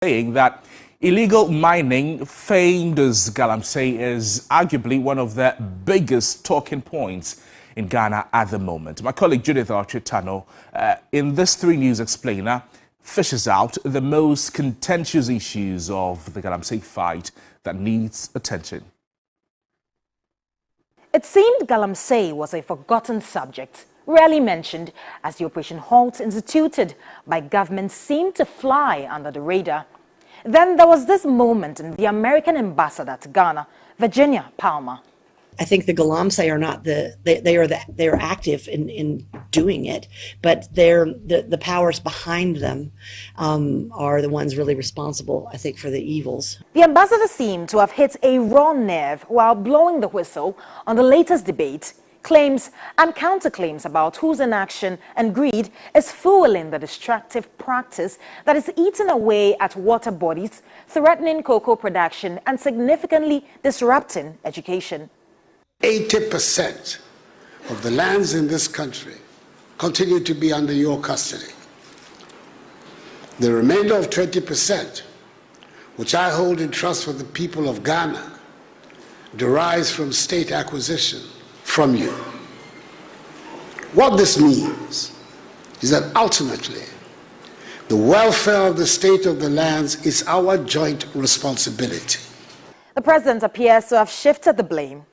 saying that illegal mining, famed as Galamsey, is arguably one of the biggest talking points in Ghana at the moment. My colleague Judith Awortwi-Tandoh in this TV3 News Explainer fishes out the most contentious issues of the Galamsey fight that needs attention. It seemed Galamsey was a forgotten subject, rarely mentioned, as the Operation Halt instituted by government seemed to fly under the radar. Then there was this moment in the American ambassador to Ghana, Virginia Palmer. I think the Galamsey are not they're active in doing it, but the powers behind them are the ones really responsible, I think, for the evils. The ambassador seemed to have hit a raw nerve while blowing the whistle on the latest debate. Claims and counterclaims about whose inaction and greed is fueling the destructive practice that is eating away at water bodies, threatening cocoa production and significantly disrupting education. 80% of the lands in this country continue to be under your custody. The remainder of 20%, which I hold in trust for the people of Ghana, derives from state acquisition from you. What this means is that ultimately, the welfare of the state of the lands is our joint responsibility. The president appears to have shifted the blame.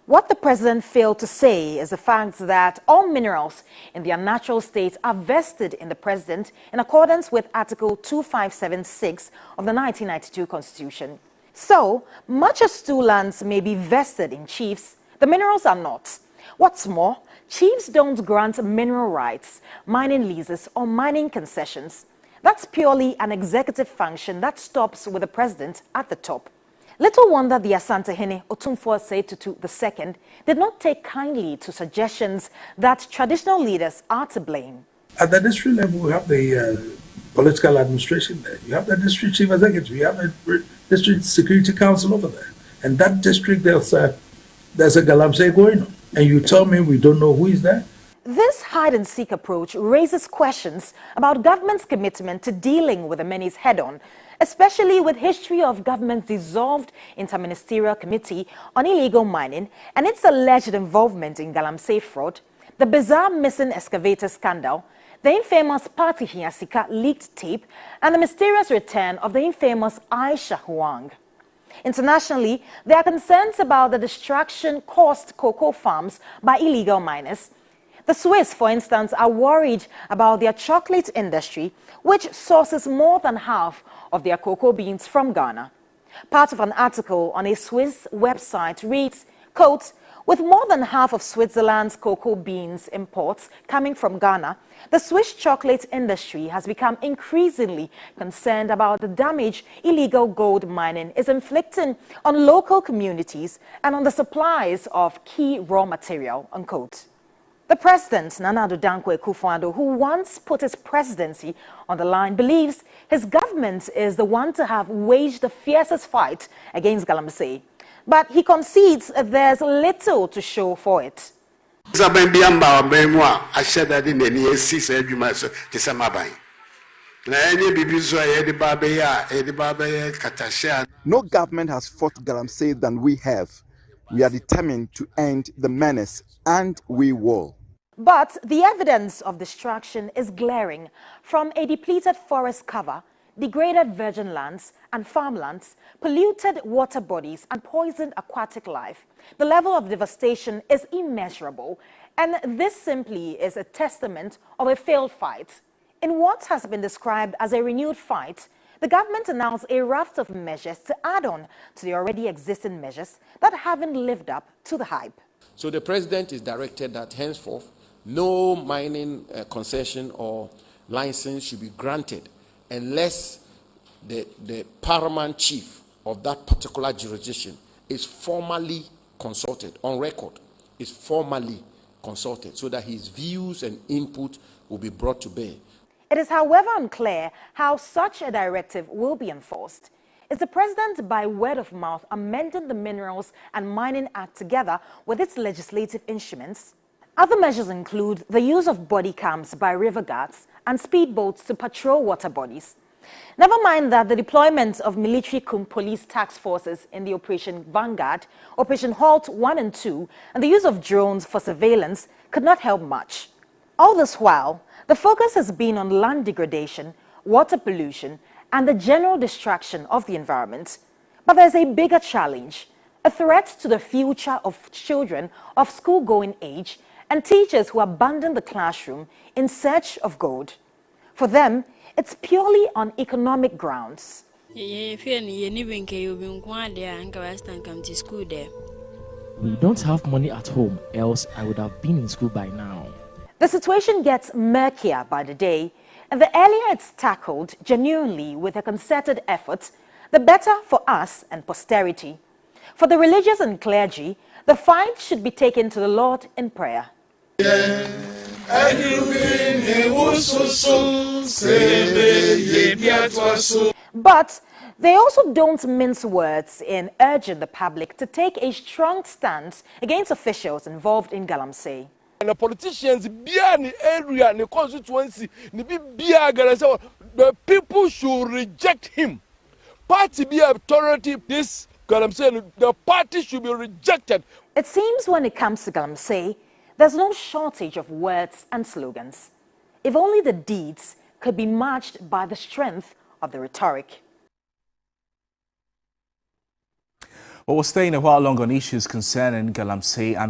What the president failed to say is the fact that all minerals in their natural state are vested in the president in accordance with Article 2576 of the 1992 Constitution. So, much as two lands may be vested in chiefs, the minerals are not. What's more, chiefs don't grant mineral rights, mining leases, or mining concessions. That's purely an executive function that stops with the president at the top. Little wonder the Asantehene Otumfuo Osei Tutu II did not take kindly to suggestions that traditional leaders are to blame. At the district level, we have the political administration there. You have the district chief executive. You have the district security council over there. And that district, there's a Galamsey going on. And you tell me we don't know who is there? This hide-and-seek approach raises questions about government's commitment to dealing with the menace head-on, especially with history of government's dissolved Interministerial Committee on Illegal Mining and its alleged involvement in Galamsey fraud, the bizarre missing excavator scandal, the infamous Party Hiasika leaked tape, and the mysterious return of the infamous Aisha Huang. Internationally, there are concerns about the destruction caused cocoa farms by illegal miners. The Swiss, for instance, are worried about their chocolate industry, which sources more than half of their cocoa beans from Ghana. Part of an article on a Swiss website reads, quote, "With more than half of Switzerland's cocoa beans imports coming from Ghana, the Swiss chocolate industry has become increasingly concerned about the damage illegal gold mining is inflicting on local communities and on the supplies of key raw material," unquote. The president, Nana Addo Dankwa Akufo-Addo, who once put his presidency on the line, believes his government is the one to have waged the fiercest fight against Galamsey. But he concedes there's little to show for it. No government has fought Galamsey than we have. We are determined to end the menace, and we will. But the evidence of destruction is glaring, from a depleted forest cover, degraded virgin lands and farmlands, polluted water bodies and poisoned aquatic life. The level of devastation is immeasurable, and this simply is a testament of a failed fight. In what has been described as a renewed fight, the government announced a raft of measures to add on to the already existing measures that haven't lived up to the hype. So the president is directed that henceforth no mining concession or license should be granted unless the paramount chief of that particular jurisdiction is formally consulted, on record, is formally consulted, so that his views and input will be brought to bear. It is, however, unclear how such a directive will be enforced. Is the president, by word of mouth, amending the Minerals and Mining Act together with its legislative instruments? Other measures include the use of body cams by river guards and speedboats to patrol water bodies. Never mind that the deployment of military police task forces in the Operation Vanguard, Operation Halt 1 and 2, and the use of drones for surveillance could not help much. All this while, the focus has been on land degradation, water pollution, and the general destruction of the environment. But there's a bigger challenge, a threat to the future of children of school-going age and teachers who abandon the classroom in search of gold. For them, it's purely on economic grounds. We don't have money at home, else I would have been in school by now. The situation gets murkier by the day, and the earlier it's tackled genuinely with a concerted effort, the better for us and posterity. For the religious and clergy, the fight should be taken to the Lord in prayer. But they also don't mince words in urging the public to take a strong stance against officials involved in Galamsey. And the politicians, the area, the constituency, the people should reject him. Party be authority, this Galamsey, the party should be rejected. It seems when it comes to Galamsey, there's no shortage of words and slogans. If only the deeds could be matched by the strength of the rhetoric. Well, we're staying a while longer on issues concerning Galamsey and